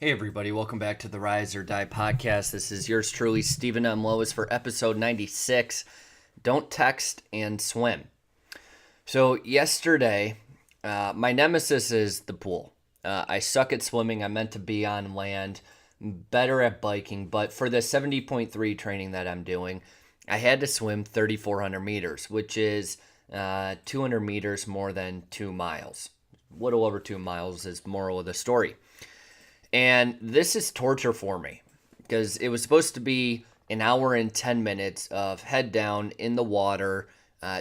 Hey everybody, welcome back to the Rise or Die podcast. This is yours truly, Stephen M. Lowisz for episode 96, Don't Text and Swim. So yesterday, my nemesis is the pool. I suck at swimming. I'm meant to be on land, better at biking, but for the 70.3 training that I'm doing, I had to swim 3,400 meters, which is 200 meters more than 2 miles. A little over 2 miles is moral of the story. And this is torture for me because it was supposed to be an hour and 10 minutes of head down in the water,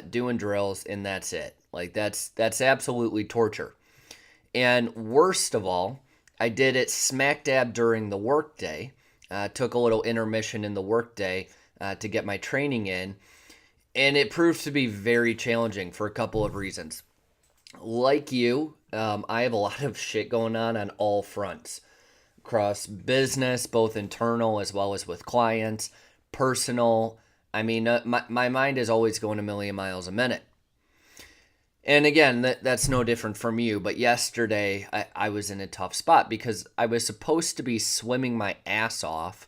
doing drills, and that's it. Like that's absolutely torture. And worst of all, I did it smack dab during the workday. Took a little intermission in the workday to get my training in, and it proved to be very challenging for a couple of reasons. Like you, I have a lot of shit going on all fronts. Across business, both internal as well as with clients, personal. I mean, my mind is always going a million miles a minute. And again, that's no different from you. But yesterday, I was in a tough spot because I was supposed to be swimming my ass off.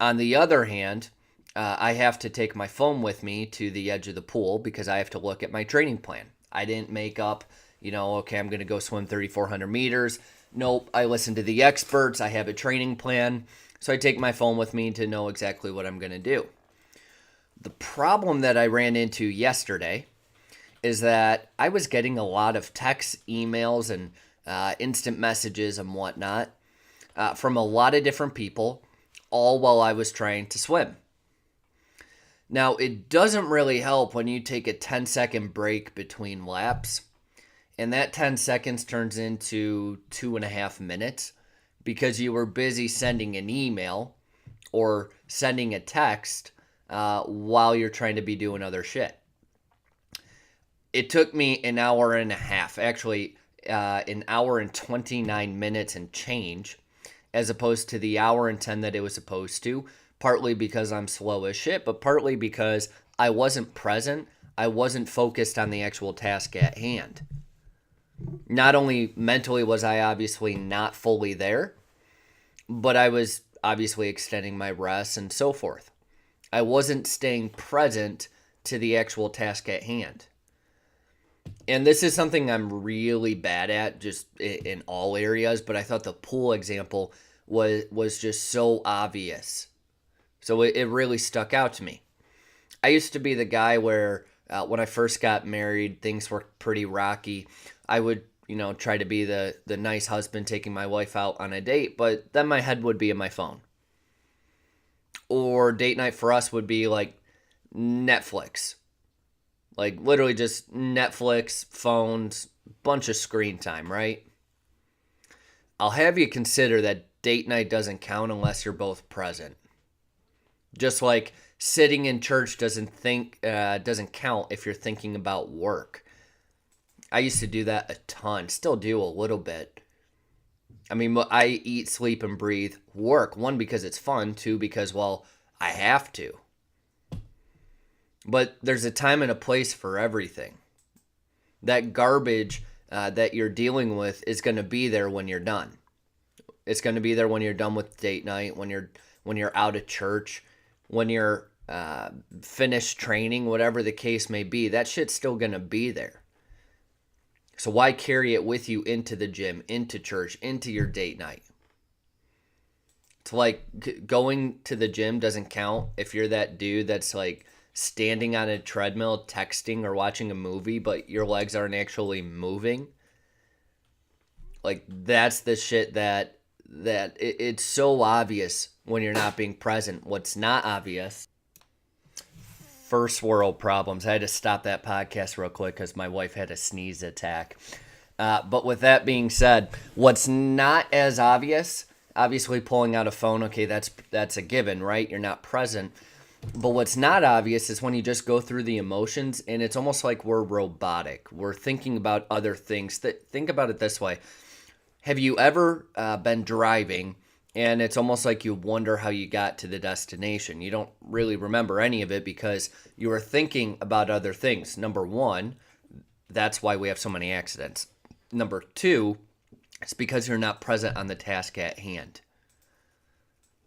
On the other hand, I have to take my phone with me to the edge of the pool because I have to look at my training plan. I didn't make up, okay, I'm going to go swim 3,400 meters. Nope, I listen to the experts. I have a training plan. So I take my phone with me to know exactly what I'm going to do. The problem that I ran into yesterday is that I was getting a lot of texts, emails, and instant messages and whatnot from a lot of different people, all while I was trying to swim. Now, it doesn't really help when you take a 10-second break between laps. And that 10 seconds turns into 2.5 minutes because you were busy sending an email or sending a text while you're trying to be doing other shit. It took me an hour and a half, actually an hour and 29 minutes and change, as opposed to the hour and 10 that it was supposed to, partly because I'm slow as shit, but partly because I wasn't present. I wasn't focused on the actual task at hand. Not only mentally was I obviously not fully there, but I was obviously extending my rest and so forth. I wasn't staying present to the actual task at hand. And this is something I'm really bad at just in all areas, but I thought the pool example was just so obvious. So it really stuck out to me. I used to be the guy where when I first got married, things were pretty rocky. I would, try to be the nice husband taking my wife out on a date, but then my head would be in my phone. Or date night for us would be like Netflix. Like literally just Netflix, phones, bunch of screen time, right? I'll have you consider that date night doesn't count unless you're both present. Just like sitting in church doesn't count if you're thinking about work. I used to do that a ton, still do a little bit. I mean, I eat, sleep, and breathe work. One, because it's fun. Two, because, I have to. But there's a time and a place for everything. That garbage that you're dealing with is going to be there when you're done. It's going to be there when you're done with date night, when you're out of church, when you're finished training, whatever the case may be. That shit's still going to be there. So why carry it with you into the gym, into church, into your date night? It's like going to the gym doesn't count if you're that dude that's like standing on a treadmill, texting or watching a movie, but your legs aren't actually moving. Like that's the shit that it's so obvious when you're not being present. What's not obvious, first world problems. I had to stop that podcast real quick because my wife had a sneeze attack. But with that being said, what's not as obvious, obviously pulling out a phone, okay, that's a given, right? You're not present. But what's not obvious is when you just go through the emotions and it's almost like we're robotic. We're thinking about other things. Think about it this way. Have you ever been driving and it's almost like you wonder how you got to the destination? You don't really remember any of it because you were thinking about other things. Number one, that's why we have so many accidents. Number two, It's because you're not present on the task at hand.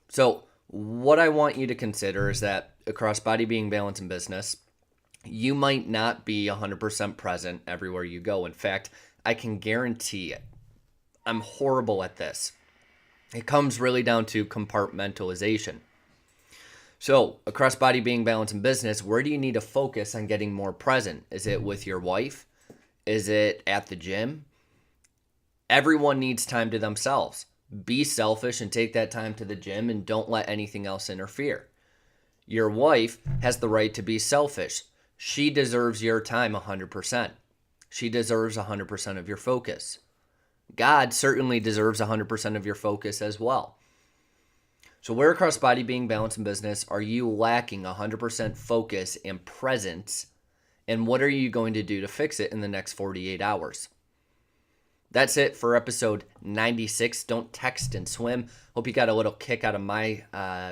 So what I want you to consider is that across body, being, balance, and business, you might not be 100% present everywhere you go. In fact, I can guarantee it. I'm horrible at this. It comes really down to compartmentalization. So across body, being, balance, and business, where do you need to focus on getting more present? Is it with your wife? Is it at the gym? Everyone needs time to themselves. Be selfish and take that time to the gym and don't let anything else interfere. Your wife has the right to be selfish. She deserves your time 100%. She deserves 100% of your focus. God certainly deserves 100% of your focus as well. So where across body, being, balance, and business are you lacking 100% focus and presence? And what are you going to do to fix it in the next 48 hours? That's it for episode 96. Don't text and swim. Hope you got a little kick out of my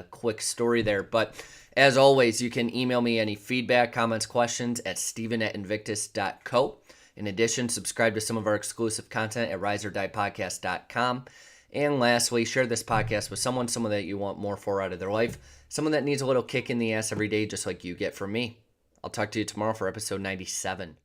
quick story there. But as always, you can email me any feedback, comments, questions at steven@invictus.co. In addition, subscribe to some of our exclusive content at riseordiepodcast.com. And lastly, share this podcast with someone that you want more for out of their life, someone that needs a little kick in the ass every day, just like you get from me. I'll talk to you tomorrow for episode 97.